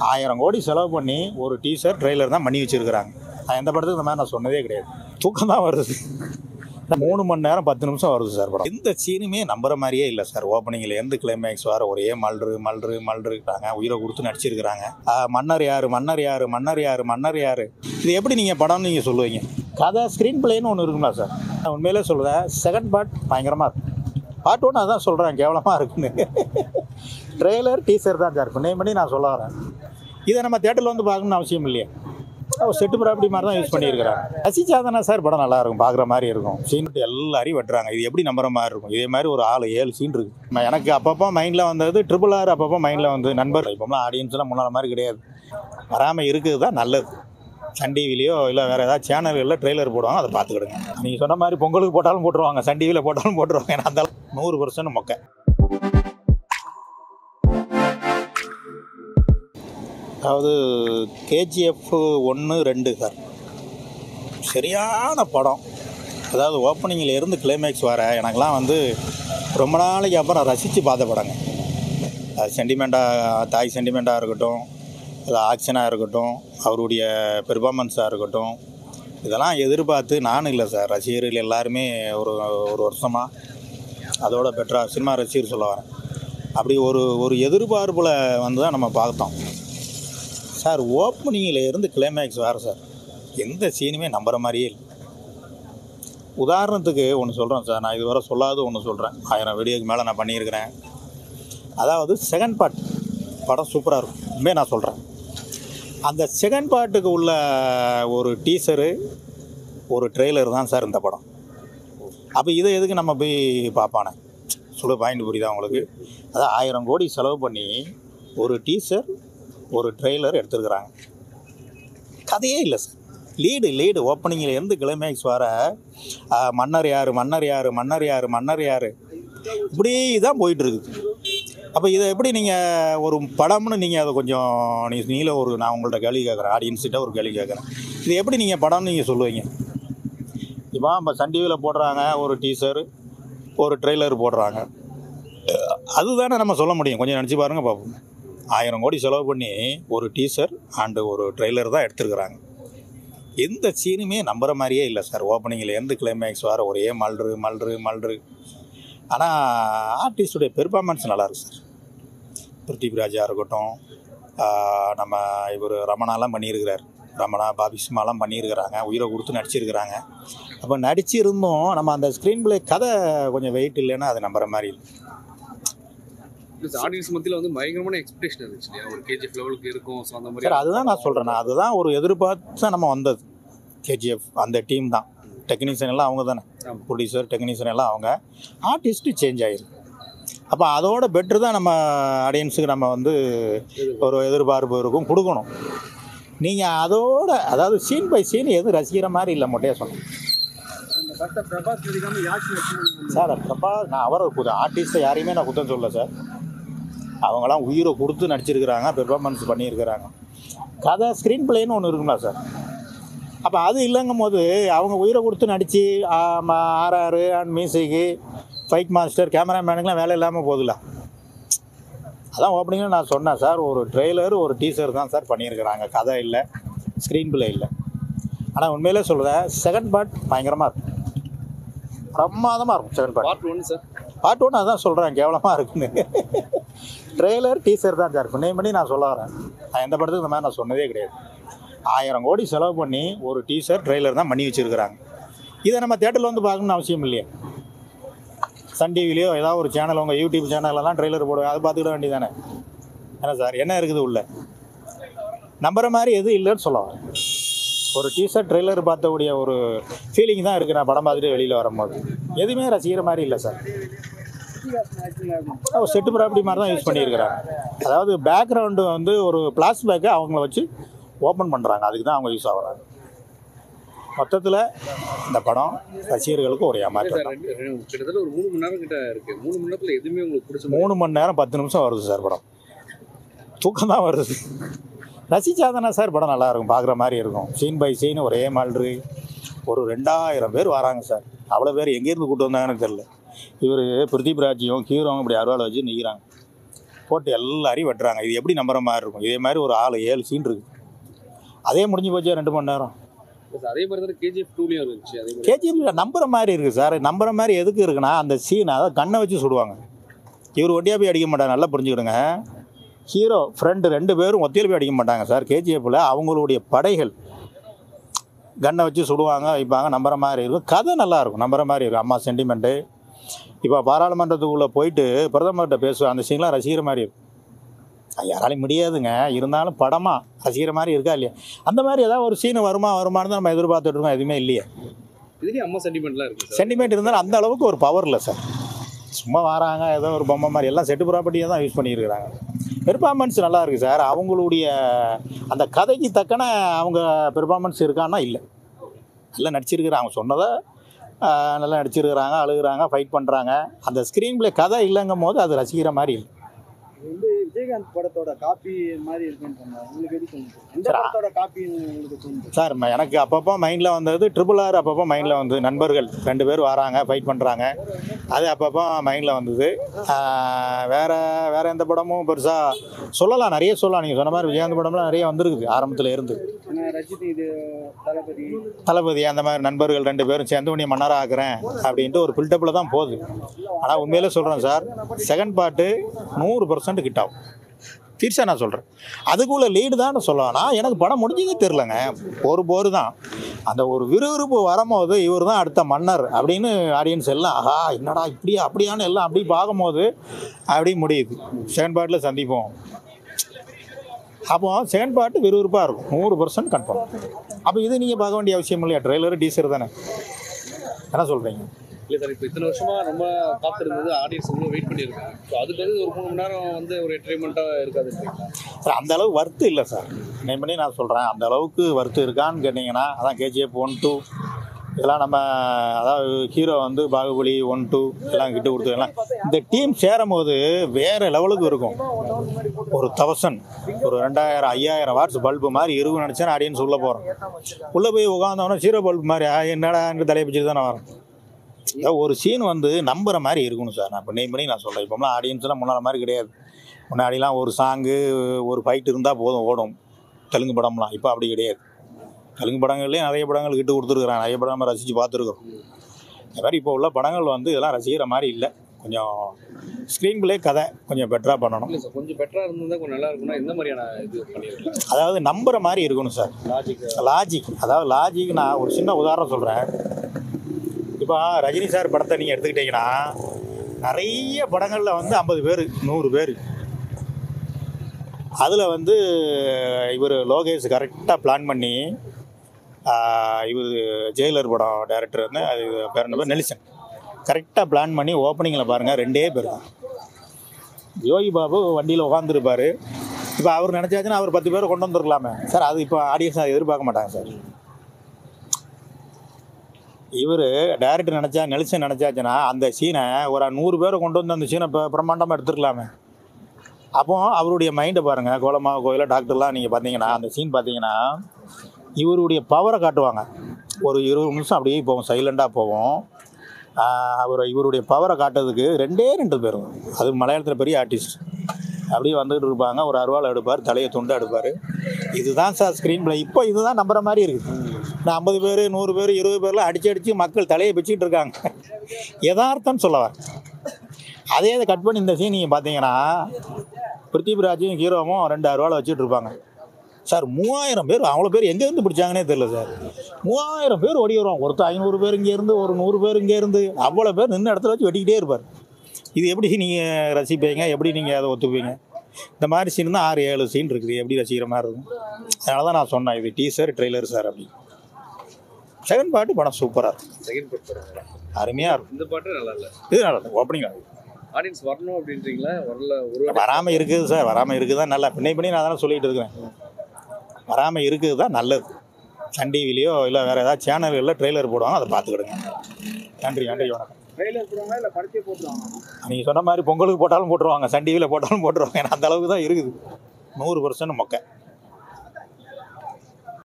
1000 கோடி செலவு பண்ணி ஒரு டீசர் ட்ரெய்லர் தான் பண்ணி வச்சுருக்கிறாங்க. நான் எந்த படத்துக்கு இந்த மாதிரி நான் சொன்னதே கிடையாது. தூக்கம் தான் வருது. 3 மணி நேரம் 10 நிமிஷம் வருது சார் படம். எந்த சீனுமே நம்புற மாதிரியே இல்லை சார். ஓப்பனிங்லேருந்து கிளைமேக்ஸ் வர ஒரே மல்றுட்டாங்க. உயிரை கொடுத்து நடிச்சிருக்கிறாங்க. மன்னர் யார் மன்னர் யார் மன்னர் யார் மன்னர் யார், இது எப்படி நீங்கள் படம்னு நீங்கள் சொல்லுவீங்க? கதை ஸ்க்ரீன் பிளேன்னு ஒன்று இருக்குங்களா சார்? நான் உண்மையிலே சொல்லுவேன், செகண்ட் பார்ட் பயங்கரமாக இருக்கும். பார்ட் 1 அதான் சொல்கிறேன் கேவலமாக இருக்குன்னு. ட்ரெய்லர் டீசர் தான் சார் நேம் பண்ணி நான் சொல்ல வரேன். இதை நம்ம தேட்டரில் வந்து பார்க்கணும்னு அவசியம் இல்லையா? செட்டு ப்ராப்பர்ட்டி மாதிரி தான் யூஸ் பண்ணியிருக்கிறாங்க. ரசிச்சாதானே சார் படம் நல்லா இருக்கும், பார்க்குற மாதிரி இருக்கும். சீன் எல்லாரையும் வெட்டுறாங்க. இது எப்படி நம்புற மாதிரி இருக்கும்? இதே மாதிரி ஒரு 7 சீன் இருக்குது. எனக்கு அப்பப்போ மைண்டில் வந்தது RRR, அப்பப்போ மைண்டில் வந்து நண்பர். இப்போலாம் ஆடியன்ஸ்லாம் முன்னாள் மாதிரி கிடையாது. வராமல் இருக்குது தான் நல்லது. சன் டிவிலையோ இல்லை வேறு ஏதாவது சேனல்களில் ட்ரெய்லர் போடுவாங்க, அதை பார்த்துக்கிடுங்க. நீங்கள் சொன்ன மாதிரி பொங்கலுக்கு போட்டாலும் போட்டுருவாங்க, சன் டிவியில் போட்டாலும் போட்டுருவாங்க. ஏன்னா அந்த 100% மொக்கை. அதாவது KGF 1, 2 சார் சரியான படம். அதாவது ஓப்பனிங்கில் இருந்து கிளைமேக்ஸ் வர எனக்கெலாம் வந்து ரொம்ப நாளைக்கு அப்புறம் ரசித்து பார்த்த படங்க. அது சென்டிமெண்ட்டாக, தாய் சென்டிமெண்ட்டாக இருக்கட்டும், அது ஆக்ஷனாக இருக்கட்டும், அவருடைய பெர்ஃபார்மன்ஸாக இருக்கட்டும், இதெல்லாம் எதிர்பார்த்து நானும் இல்லை சார், ரசிகர்கள் எல்லாருமே ஒரு வருஷமாக அதோட பெட்டராக சினிமா ரசிகர் சொல்ல வரேன். அப்படி ஒரு எதிர்பார்ப்பில் வந்து தான் நம்ம பார்த்தோம் சார். ஓப்பனிங்கில் இருந்து கிளைமேக்ஸ் வேறு சார், எந்த சீனுமே நம்புற மாதிரியே இல்லை. உதாரணத்துக்கு ஒன்று சொல்கிறேன் சார், நான் இதுவரை சொல்லாத ஒன்று சொல்கிறேன். 1000 வீடியோக்கு மேலே நான் பண்ணியிருக்கிறேன். அதாவது செகண்ட் பார்ட் படம் சூப்பராக இருக்கும். உண்மையாக நான் சொல்கிறேன். அந்த செகண்ட் பார்ட்டுக்கு உள்ள ஒரு டீசரு, ஒரு ட்ரெய்லர் தான் சார் இந்த படம். அப்போ இதை எதுக்கு நம்ம போய் பார்ப்பானே? சொல்ல பாயிண்ட் புரியுதா உங்களுக்கு? அதான் 1000 கோடி செலவு பண்ணி ஒரு டீசர், ஒரு ட்ரெய்லர் எடுத்துருக்குறாங்க. கதையே இல்லை சார். லீடு ஓப்பனிங்கில் இருந்து கிளைமேக்ஸ் வர மன்னர் யார் மன்னர் யார் மன்னர் யார் மன்னர் யார், இப்படி தான் போயிட்டுருக்குது. அப்போ இதை எப்படி நீங்கள் ஒரு படம்னு நீங்கள் அதை கொஞ்சம் நீல நான் உங்கள்கிட்ட கேள்வி கேட்குறேன், ஆடியன்ஸ்கிட்ட ஒரு கேள்வி கேட்குறேன். இது எப்படி நீங்கள் படம்னு நீங்கள் சொல்லுவீங்க? இப்போ நம்ம சன் டிவியில் போடுறாங்க ஒரு டீசர், ஒரு ட்ரெய்லர் போடுறாங்க, அதுதானே நம்ம சொல்ல முடியும். கொஞ்சம் நினச்சி பாருங்கள் பார்ப்போம். 1000 கோடி செலவு பண்ணி ஒரு டீசர் அண்டு ஒரு ட்ரெய்லர் தான் எடுத்துருக்குறாங்க. எந்த சீனுமே நம்புற மாதிரியே இல்லை சார். ஓப்பனிங்கில் இருந்து கிளைமேக்ஸ் வர ஒரே மல்று. ஆனால் ஆர்டிஸ்டுடைய பெர்ஃபார்மன்ஸ் நல்லாயிருக்கு சார். பிருத்திவிராஜாக இருக்கட்டும், நம்ம இவர் ரமணாலாம் பண்ணியிருக்கிறார், ரமணா பாபி சிம்மாலாம் பண்ணியிருக்கிறாங்க, உயிரை கொடுத்து நடிச்சிருக்கிறாங்க. அப்போ நடிச்சிருந்தோம் நம்ம அந்த ஸ்க்ரீன் பிளே கதை கொஞ்சம் வெயிட் இல்லைன்னா அது நம்புற மாதிரி இல்லை. ஆடியன்ஸ் மத்தியில் வந்து பயங்கரமான எக்ஸ்பெக்டேஷன் இருந்துச்சு இல்லையா? ஒரு KGF லெவலுக்கு இருக்கும். ஸோ அந்த மாதிரி சார் அதுதான் நான் சொல்கிறேன். அதுதான் ஒரு எதிர்பார்த்து நம்ம வந்தது. KGF அந்த டீம் தான். டெக்னீஷியன் எல்லாம் அவங்க தானே, ப்ரொடியூசர் டெக்னீஷியன் எல்லாம் அவங்க. ஆர்டிஸ்ட்டு சேஞ்ச் ஆகிருக்கு. அப்போ அதோட பெட்ரு தான் நம்ம ஆடியன்ஸுக்கு நம்ம வந்து ஒரு எதிர்பார்ப்பு இருக்கும் கொடுக்கணும். நீங்கள் அதோட அதாவது சீன் பை சீன் எதுவும் ரசிக்கிற மாதிரி இல்லை, மொட்டையாக சொன்னேன் சார். பிரபாஸ் நான் அவரை ஆர்டிஸ்ட்டை யாரையுமே நான் குத்தம் சொல்லலை சார். அவங்களாம் உயிரை கொடுத்து நடிச்சிருக்கிறாங்க, பெர்ஃபார்மன்ஸ் பண்ணியிருக்கிறாங்க. கதை ஸ்க்ரீன் பிளேன்னு ஒன்று இருக்குங்களா சார்? அப்போ அது இல்லைங்கும் போது அவங்க உயிரை கொடுத்து நடித்து RRR அண்ட் மியூசிக்கு, ஃபைட் மாஸ்டர், கேமராமேனுக்கெலாம் வேலை இல்லாமல் போகுதுல்ல. அதான் ஓப்பனிங்கில் நான் சொன்னேன் சார், ஒரு ட்ரெய்லர் ஒரு டீசர் தான் சார் பண்ணியிருக்கிறாங்க. கதை இல்லை, ஸ்க்ரீன் பிளே இல்லை. ஆனால் உண்மையிலே சொல்கிறேன், செகண்ட் பார்ட் பயங்கரமாக இருக்கும், பிரமாதமாக இருக்கும். செகண்ட் பார்ட் 1 சார், பார்ட் 1 அதான் சொல்கிறேன் கேவலமாக இருக்குன்னு. ட்ரெய்லர் டீசர் தான் சார் நேம் பண்ணி நான் சொல்ல வரேன். நான் எந்த படத்துக்கு இந்த மாதிரி நான் சொன்னதே கிடையாது. 1000 கோடி செலவு பண்ணி ஒரு டீசர் ட்ரெய்லர் தான் பண்ணி வச்சுருக்கிறாங்க. இதை நம்ம தேட்டரில் வந்து பார்க்கணும்னு அவசியம் இல்லையா? சன் டிவிலையோ ஏதாவது ஒரு சேனல், உங்கள் யூடியூப் சேனலெல்லாம் ட்ரெய்லர் போடுவாங்க, அதை பார்த்துக்கிட வேண்டியதானே. என்ன சார் என்ன இருக்குது உள்ள? நம்புற மாதிரி எதுவும் இல்லைன்னு சொல்ல வரேன். ஒரு டீசர் ட்ரெய்லர் பார்த்தக்கூடிய ஒரு ஃபீலிங் தான் இருக்குது. நான் படம் பார்த்துட்டு வெளியில் வரும்போது எதுவுமே ரசிக்கிற மாதிரி இல்லை சார். செட்டு ப்ராப்பர்ட்டி மாதிரி தான் யூஸ் பண்ணியிருக்கிறாங்க. அதாவது பேக்ரவுண்டு வந்து ஒரு ஃப்ளாஷ்பேக்கை அவங்கள வச்சு ஓப்பன் பண்ணுறாங்க, அதுக்கு தான் அவங்க யூஸ் ஆகுறாங்க. மொத்தத்தில் இந்த படம் ரசிகர்களுக்கு ஒரு ஏமாற்றம். கிட்டத்தட்ட ஒரு 3 மணி நேரம் கிட்ட இருக்குது. 3 மணி நேரத்தில் எதுவுமே உங்களுக்கு பிடிச்ச 3 மணி நேரம் 10 நிமிஷம் வருது சார் படம். தூக்கம் தான் வருது. ரசிச்சாதானே சார் படம் நல்லாயிருக்கும், பார்க்குற மாதிரி இருக்கும். சீன் பை சீன் ஒரே மாதிரி. ஒரு 2000 பேர் வராங்க சார். அவ்வளோ பேர் எங்கேருந்து கூப்பிட்டு வந்தாங்கன்னு தெரில. இவர் பிருத்திவிராஜையும் ஹீரோவும் இப்படி அருவாளை வச்சு நிற்கிறாங்க. போட்டு எல்லாரையும் வெட்டுறாங்க. இது எப்படி நம்புற மாதிரி இருக்கும்? இதே மாதிரி ஒரு 7 சீன் இருக்குது. அதே முடிஞ்சு போச்சு 2 மணி நேரம். அதே மாதிரி தான் KGF 2லயும் இருந்துச்சு. அதே மாதிரி KGF நம்புற மாதிரி இருக்குது சார். நம்புற மாதிரி எதுக்கு இருக்குன்னா, அந்த சீன் அதாவது கண்ணை வச்சு சுடுவாங்க. இவர் ஒட்டியாக போய் அடிக்க மாட்டாங்க, நல்லா புரிஞ்சுக்கிடுங்க. ஹீரோ ஃப்ரெண்டு 2 பேரும் ஒத்தியில் போய் அடிக்க மாட்டாங்க சார். KGFல அவங்களுடைய படைகள் கண்ணை வச்சு சுடுவாங்க, வைப்பாங்க. நம்புற மாதிரி இருக்கும். கதை நல்லாயிருக்கும், நம்புற மாதிரி இருக்கும். அம்மா சென்டிமெண்ட்டு. இப்போ பாராளுமன்றத்துக்குள்ளே போயிட்டு பிரதமர்கிட்ட பேசுவேன், அந்த சீன்லாம் ரசிக்கிற மாதிரி இருக்கும். யாராலையும் முடியாதுங்க, இருந்தாலும் படமாக ரசிக்கிற மாதிரி இருக்கா இல்லையா? அந்த மாதிரி ஏதாவது ஒரு சீன் வருமானு தான் நம்ம எதிர்பார்த்துட்டு இருக்கோம். எதுவுமே இல்லையே. இதுலேயும் அம்மா சென்டிமெண்ட்லாம் இருக்குது. சென்டிமெண்ட் இருந்தாலும் அந்த அளவுக்கு ஒரு பவர் இல்லை சார். சும்மா வராங்க, ஏதோ ஒரு பொம்மை மாதிரி எல்லாம் செட்டு ப்ராப்பர்ட்டியை தான் யூஸ் பண்ணியிருக்கிறாங்க. பெர்ஃபார்மன்ஸ் நல்லா இருக்குது சார். அவங்களுடைய அந்த கதைக்கு தக்கன அவங்க பெர்ஃபார்மன்ஸ் இருக்கான்னா இல்லை. நல்லா நடிச்சிருக்கிறாங்க. அவங்க சொன்னதை நல்லா நடிச்சிருக்கிறாங்க, அழுகுறாங்க, ஃபைட் பண்ணுறாங்க. அந்த ஸ்க்ரீன் பிளே கதை இல்லைங்கும் போது அது ரசிக்கிற மாதிரி இல்லை. இது விஜயகாந்த் படத்தோட காப்பி மாதிரி இருக்குன்னு சொன்னாங்க. உங்களுக்கு எது தோணுது? எந்த படத்தோட காப்பி உங்களுக்கு தோணுது சார்? எனக்கு அப்பப்போ மைண்டில் வந்தது RRR. அப்பப்போ மைண்டில் வந்தது நண்பர்கள் 2 பேர் வராங்க, ஃபைட் பண்ணுறாங்க. அது அப்பப்போ மைண்டில் வந்தது. வேறு எந்த படமும் பெருசாக சொல்லலாம், நிறைய சொல்லலாம். நீங்கள் சொன்ன மாதிரி விஜயகாந்த் படம்லாம் நிறைய வந்திருக்குது ஆரம்பத்தில் இருந்து. ரஜினி, இது தளபதி அந்த மாதிரி நண்பர்கள் 2 பேரும் சேர்ந்து உன்னை மன்னராக ஆக்குறேன் அப்படின்ட்டு ஒரு பில்டப்பில் தான் போகுது. ஆனால் உண்மையிலே சொல்கிறேன் சார், செகண்ட் பார்ட்டு 100% கிட்ட ஆகும். தீர்ச்சா நான் சொல்கிறேன். அதுக்குள்ளே லீடு தான் சொல்லலாம்னா எனக்கு படம் முடிஞ்சதே தெரிலங்க. போர் தான். அந்த ஒரு விறுவிறுப்பு வரும்போது இவர் தான் அடுத்த மன்னர் அப்படின்னு ஆடியன்ஸ் எல்லாம் ஆஹா என்னடா இப்படியா அப்படியான்னு எல்லாம் அப்படி பார்க்கும்போது அப்படி முடியுது. செகண்ட் பார்ட்டில் சந்திப்போம். அப்போ செகண்ட் பார்ட்டு விறுவிறுப்பாக இருக்கும், 100% கன்ஃபார்ம். அப்போ இது நீங்கள் பார்க்க வேண்டிய அவசியம் இல்லையா? ட்ரெய்லரு டீசர் தானே. என்ன சொல்கிறீங்க? இல்லை சார், இப்போ இத்தனை வருஷமாக ரொம்ப காத்திருந்தது, ஆடியன்ஸ் ரொம்ப வெயிட் பண்ணியிருக்காங்க. ஸோ அதுக்கு ஒரு 3 மணி நேரம் வந்து ஒரு என்டர்டைன்மெண்ட்டாக இருக்காது சார். அந்த அளவுக்கு வர்த்து இல்லை சார். நேம் பண்ணி நான் சொல்கிறேன், அந்த அளவுக்கு வர்த்து இருக்கான்னு கேட்டிங்கன்னா அதான் KGF 1, 2 இதெல்லாம் நம்ம அதாவது ஹீரோ வந்து பாகுபலி 1, 2 எல்லாம் கிட்ட கொடுத்துக்கலாம். இந்த டீம் சேரும் போது வேறு லெவலுக்கு இருக்கும். ஒரு 1000 ஒரு 2000 5000 வாட்ஸ் பல்பு மாதிரி இருக்குன்னு நினச்சேன். ஆடியன்ஸ் உள்ளே போகிறோம். உள்ளே போய் உட்காந்தோன்னா 0 பல்பு மாதிரி என்னடா தலையை பிடிச்சிட்டு தானே வரோம். ஒரு சீன் வந்து நம்புற மாதிரி இருக்கணும் சார். நான் இப்போ நேம் பண்ணி நான் சொல்கிறேன். இப்போலாம் ஆடியன்ஸ்லாம் முன்னாடி மாதிரி கிடையாது. முன்னாடிலாம் ஒரு சாங்கு ஒரு ஃபைட் இருந்தால் போதும் ஓடும் தெலுங்கு படம்லாம். இப்போ அப்படி கிடையாது. தெலுங்கு படங்கள்லேயே நிறைய படங்கள் கிட்ட கொடுத்துருக்குறாங்க, நிறைய படம் நம்ம ரசித்து பார்த்துருக்கோம். இந்த மாதிரி இப்போ உள்ள படங்கள் வந்து இதெல்லாம் ரசிக்கிற மாதிரி இல்லை. கொஞ்சம் ஸ்க்ரீன் பிளே கதை கொஞ்சம் பெட்டராக பண்ணணும். இல்லை சார், கொஞ்சம் பெட்டராக இருந்தால் கொஞ்சம் நல்லா இருக்கும்னா எந்த மாதிரியான இது பண்ணியிருக்கேன்? அதாவது நம்புற மாதிரி இருக்கணும் சார். லாஜிக் அதாவது லாஜிக். நான் ஒரு சின்ன உதாரணம் சொல்கிறேன். இப்போ ரஜினி சார் படத்தை நீங்கள் எடுத்துக்கிட்டிங்கன்னா நிறைய படங்களில் வந்து 50 பேர் 100 பேர். அதில் வந்து இவர் லோகேஷ் கரெக்டாக பிளான் பண்ணி இவர் ஜெயிலர் படம் டைரக்டர் வந்து அது பேர் என்ன பேர் நெல்சன் கரெக்டாக பிளான் பண்ணி ஓப்பனிங்கில் பாருங்கள் 2 பேர் தான். யோகி பாபு வண்டியில் உட்காந்துருப்பார். இப்போ அவர் நினச்சாச்சுன்னா அவர் 10 பேரை கொண்டு வந்துருக்கலாமே சார். அது இப்போ ஆடியன்ஸ் அதை எதிர்பார்க்க மாட்டாங்க சார். இவர் டைரக்டர் நினச்சா நெல்சன் நினச்சாச்சுன்னா அந்த சீனை ஒரு 100 பேரை கொண்டு வந்து அந்த சீனை இப்போ பிரம்மாண்டமாக எடுத்துருக்கலாமே. அப்போ அவருடைய மைண்டை பாருங்கள். கோலமாக கோயில டாக்டர்லாம் நீங்கள் பார்த்தீங்கன்னா அந்த சீன் பார்த்தீங்கன்னா இவருடைய பவரை காட்டுவாங்க. ஒரு 20 நிமிஷம் அப்படியே போவோம், சைலண்டாக போவோம். இவருடைய பவரை காட்டுறதுக்கு 2 பேரும், அது மலையாளத்தில் பெரிய ஆர்டிஸ்ட் அப்படியே வந்துகிட்டு இருப்பாங்க. ஒரு அருவாள் எடுப்பார், தலையை துண்டை எடுப்பார். இதுதான் சார் ஸ்க்ரீன் பிளே. இப்போ இதுதான் நம்புற மாதிரி இருக்குது. நான் 50 பேர் 100 பேர் 20 பேர்லாம் அடித்து மக்கள் தலையை பிச்சுக்கிட்டு இருக்காங்க. யதார்த்தம்னு சொல்லவார். அதே இதை கட் பண்ணி இந்த சீன் நீங்கள் பார்த்தீங்கன்னா பிருத்திவிராஜும் ஹீரோவும் 2 அருவாளை வச்சுட்டு இருப்பாங்க சார். 3000 பேர், அவ்வளோ பேர் எங்கேருந்து பிடிச்சாங்கன்னே தெரியல சார். 3000 பேர் ஓடி வருவாங்க. ஒருத்தர் 500 பேர் இங்கேருந்து, ஒரு 100 பேர் இங்கேருந்து, அவ்வளோ பேர் நின்று இடத்துல வச்சு வெட்டிக்கிட்டே இருப்பார். இது எப்படி நீங்கள் ரசிப்பீங்க? எப்படி நீங்கள் அதை ஒத்துப்பீங்க? இந்த மாதிரி சீன் தான் 6-7 சீன் இருக்குது. எப்படி ரசிக்கிற மாதிரி இருக்கும். அதனால தான் நான் சொன்னேன் இது டீசர் ட்ரெய்லர் சார் அப்படி. செகண்ட் பார்ட்டு படம் சூப்பராக இருக்கும். செகண்ட் பார்ட் அருமையாக இருக்கும். இந்த பாட்டு நல்லா இல்லை, இது நல்லா இருக்கும். ஓப்பனிங் ஆகும். ஆடியன்ஸ் வரணும் அப்படின்றீங்களா? வரல, ஒரு வராமல் இருக்குது சார். வராமல் இருக்குது தான் நல்லா. பண்ணி நான் தானே சொல்லிகிட்டு இருக்கிறேன். வராமல் இருக்குது தான் நல்லது. சன் டிவிலையோ இல்லை வேறு ஏதாவது சேனல்களில் ட்ரெய்லர் போடுவாங்க, அதை பார்த்துக்கிடுங்க. நன்றி வணக்கம். ட்ரெய்லர் போடுவாங்க இல்லை படத்தையே போட்டுருவாங்க? நீங்கள் சொன்ன மாதிரி பொங்கலுக்கு போட்டாலும் போட்டுருவாங்க, சன் டிவியில் போட்டாலும் போட்டுருவாங்க. ஏன்னா அந்த அளவுக்கு தான் இருக்குது. 100% மொக்கை.